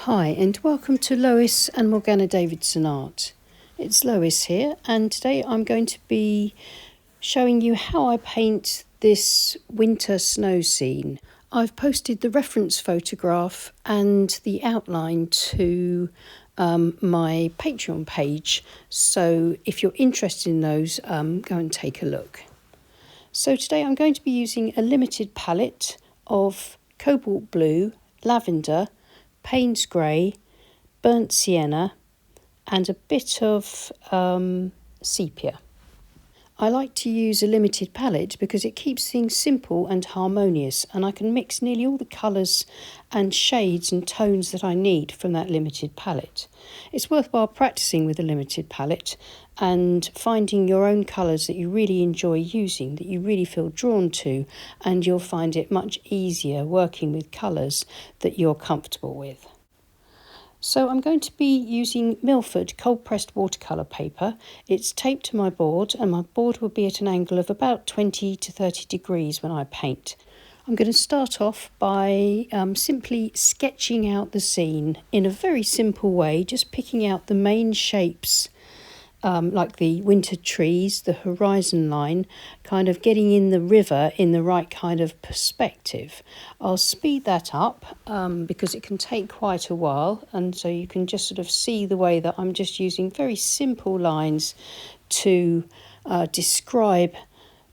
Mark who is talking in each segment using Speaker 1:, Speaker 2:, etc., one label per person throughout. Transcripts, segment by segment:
Speaker 1: Hi and welcome to Lois and Morgana Davidson Art. It's Lois here, and today I'm going to be showing you how I paint this winter snow scene. I've posted the reference photograph and the outline to my Patreon page, so if you're interested in those, go and take a look. So today I'm going to be using a limited palette of cobalt blue, lavender, Paynes grey, burnt sienna and a bit of sepia. I like to use a limited palette because it keeps things simple and harmonious, and I can mix nearly all the colours and shades and tones that I need from that limited palette. It's worthwhile practising with a limited palette and finding your own colours that you really enjoy using, that you really feel drawn to, and you'll find it much easier working with colours that you're comfortable with. So I'm going to be using Milford cold pressed watercolour paper. It's taped to my board, and my board will be at an angle of about 20 to 30 degrees when I paint. I'm going to start off by simply sketching out the scene in a very simple way, just picking out the main shapes, like the winter trees, the horizon line, kind of getting in the river in the right kind of perspective. I'll speed that up because it can take quite a while, and so you can just sort of see the way that I'm just using very simple lines to describe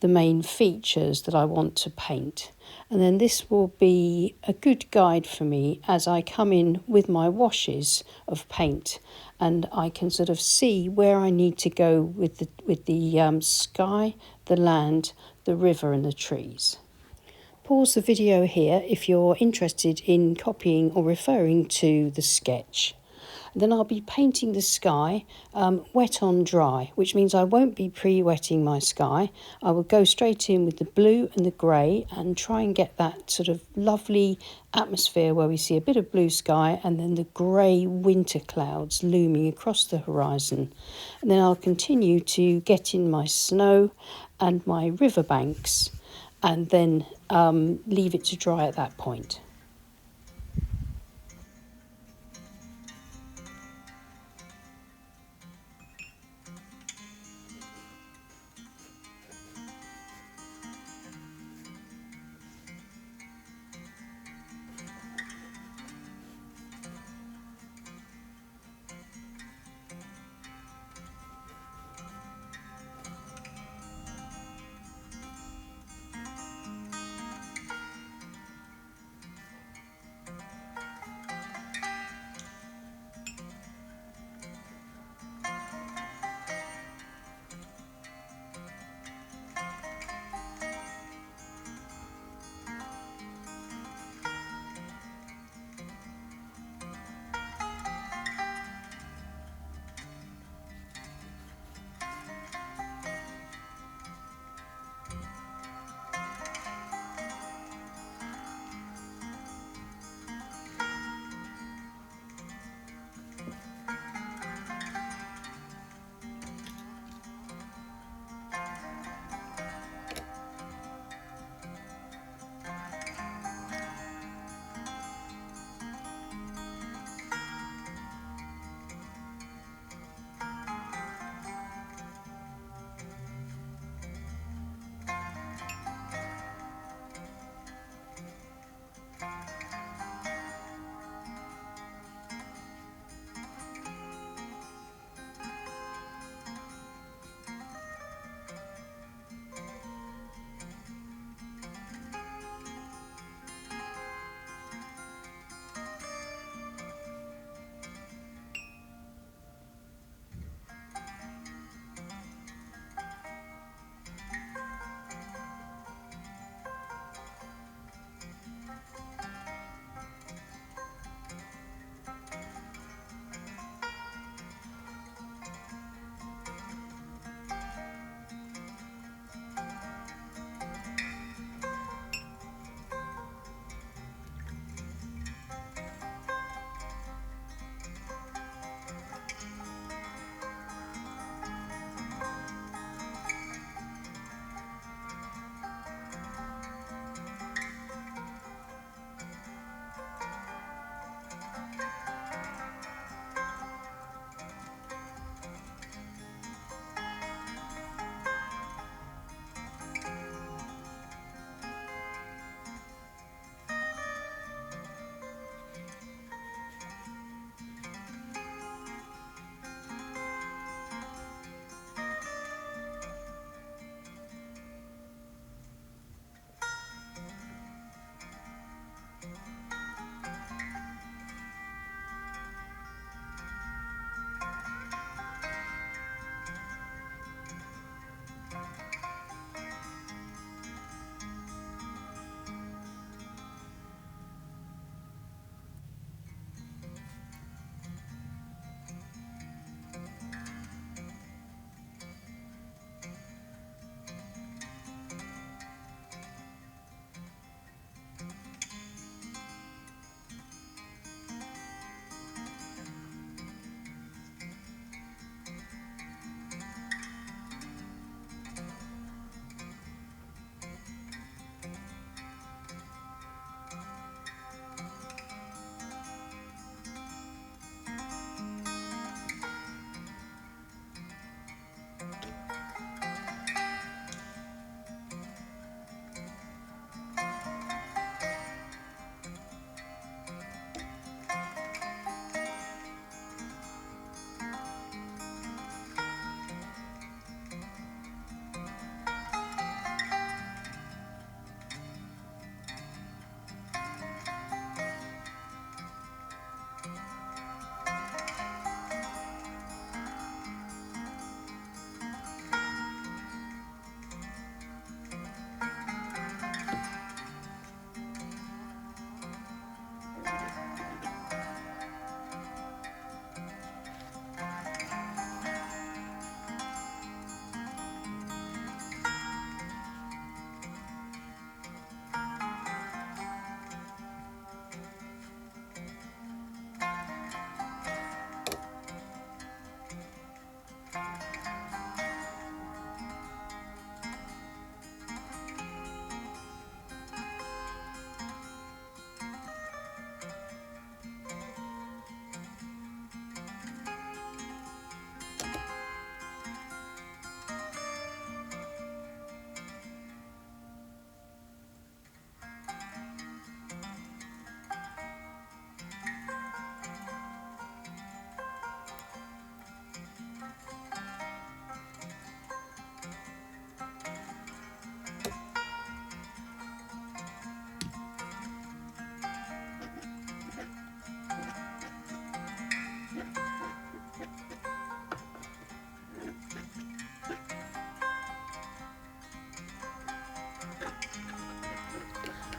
Speaker 1: the main features that I want to paint. And then this will be a good guide for me as I come in with my washes of paint, and I can sort of see where I need to go with the sky, the land, the river and the trees. Pause the video here if you're interested in copying or referring to the sketch. Then I'll be painting the sky wet on dry, which means I won't be pre-wetting my sky. I will go straight in with the blue and the grey and try and get that sort of lovely atmosphere where we see a bit of blue sky and then the grey winter clouds looming across the horizon. And then I'll continue to get in my snow and my riverbanks and then leave it to dry at that point.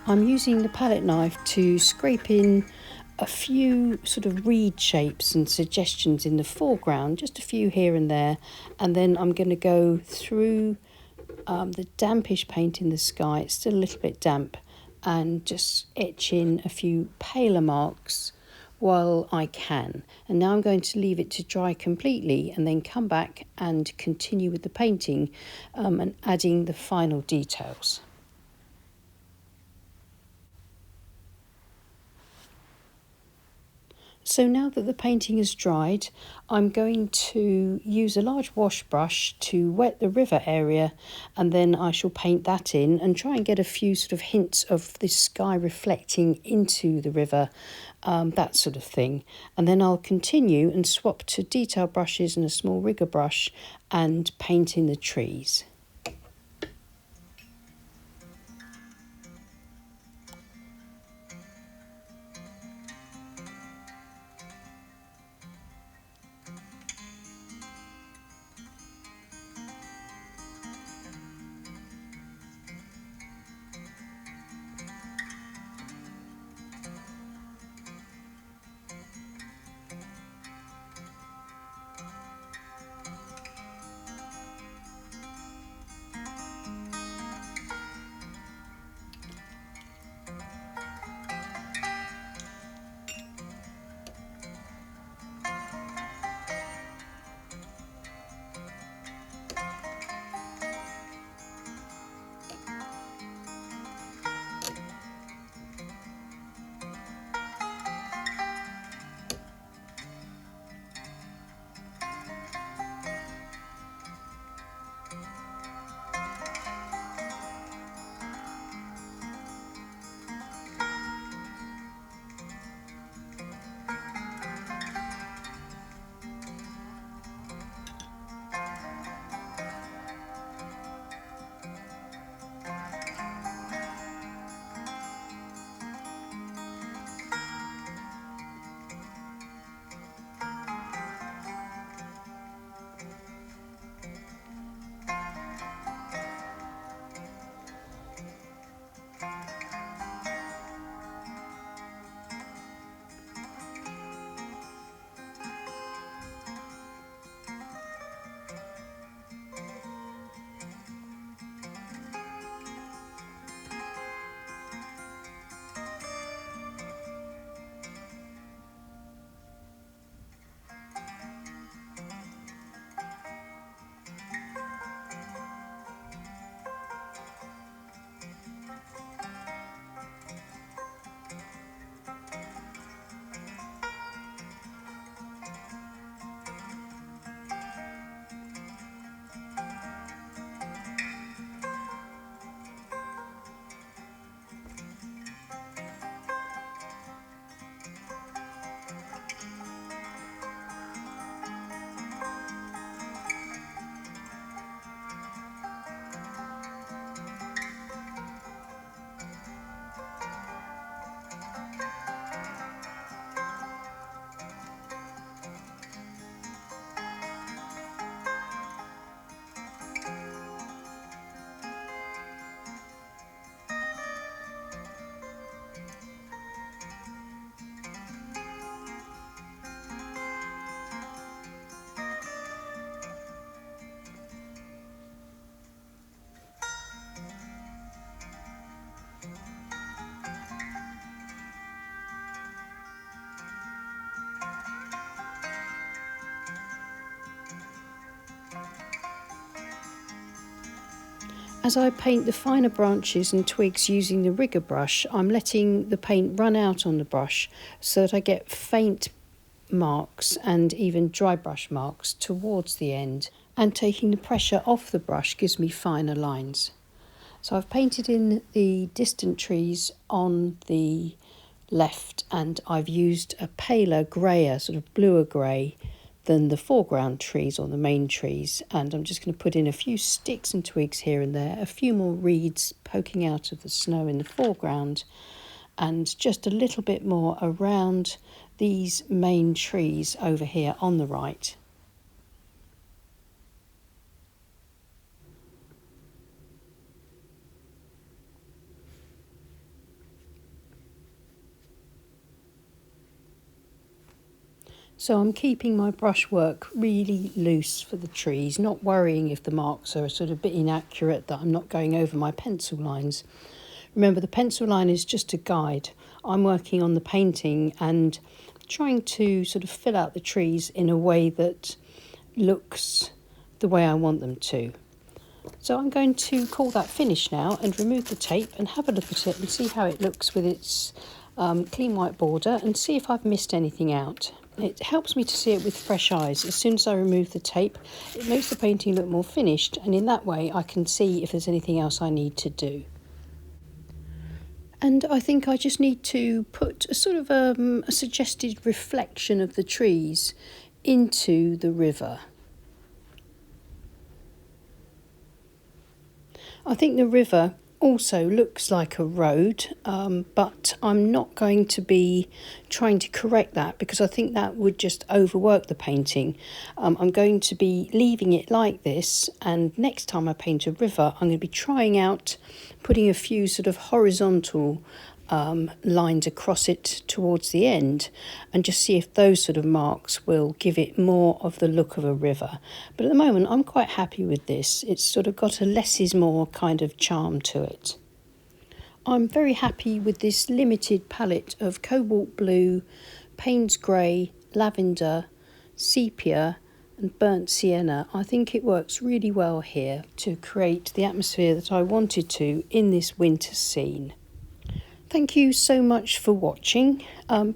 Speaker 1: I'm using the palette knife to scrape in a few sort of reed shapes and suggestions in the foreground, just a few here and there, and then I'm going to go through the dampish paint in the sky. It's still a little bit damp, and just etch in a few paler marks while I can. And now I'm going to leave it to dry completely and then come back and continue with the painting and adding the final details. So now that the painting has dried, I'm going to use a large wash brush to wet the river area, and then I shall paint that in and try and get a few sort of hints of the sky reflecting into the river, that sort of thing. And then I'll continue and swap to detail brushes and a small rigger brush and paint in the trees. As I paint the finer branches and twigs using the rigger brush, I'm letting the paint run out on the brush so that I get faint marks and even dry brush marks towards the end, and taking the pressure off the brush gives me finer lines. So I've painted in the distant trees on the left, and I've used a paler greyer, sort of bluer grey than the foreground trees or the main trees, and I'm just going to put in a few sticks and twigs here and there, a few more reeds poking out of the snow in the foreground, and just a little bit more around these main trees over here on the right. So I'm keeping my brushwork really loose for the trees, not worrying if the marks are sort of a bit inaccurate, that I'm not going over my pencil lines. Remember, the pencil line is just a guide. I'm working on the painting and trying to sort of fill out the trees in a way that looks the way I want them to. So I'm going to call that finished now and remove the tape and have a look at it and see how it looks with its clean white border and see if I've missed anything out. It helps me to see it with fresh eyes. As soon as I remove the tape, it makes the painting look more finished, and in that way I can see if there's anything else I need to do. And I think I just need to put a sort of a suggested reflection of the trees into the river. I think the river also looks like a road, but I'm not going to be trying to correct that because I think that would just overwork the painting. I'm going to be leaving it like this, and next time I paint a river I'm going to be trying out putting a few sort of horizontal lines across it towards the end and just see if those sort of marks will give it more of the look of a river. But at the moment I'm quite happy with this. It's sort of got a less is more kind of charm to it. I'm very happy with this limited palette of cobalt blue, Paynes grey, lavender, sepia and burnt sienna. I think it works really well here to create the atmosphere that I wanted to in this winter scene. Thank you so much for watching.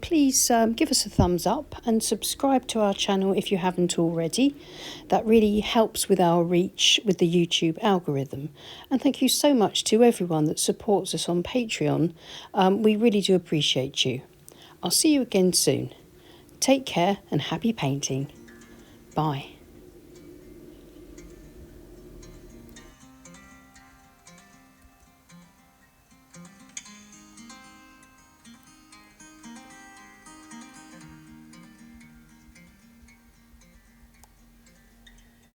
Speaker 1: Please give us a thumbs up and subscribe to our channel if you haven't already. That really helps with our reach with the YouTube algorithm. And thank you so much to everyone that supports us on Patreon. We really do appreciate you. I'll see you again soon. Take care and happy painting. Bye.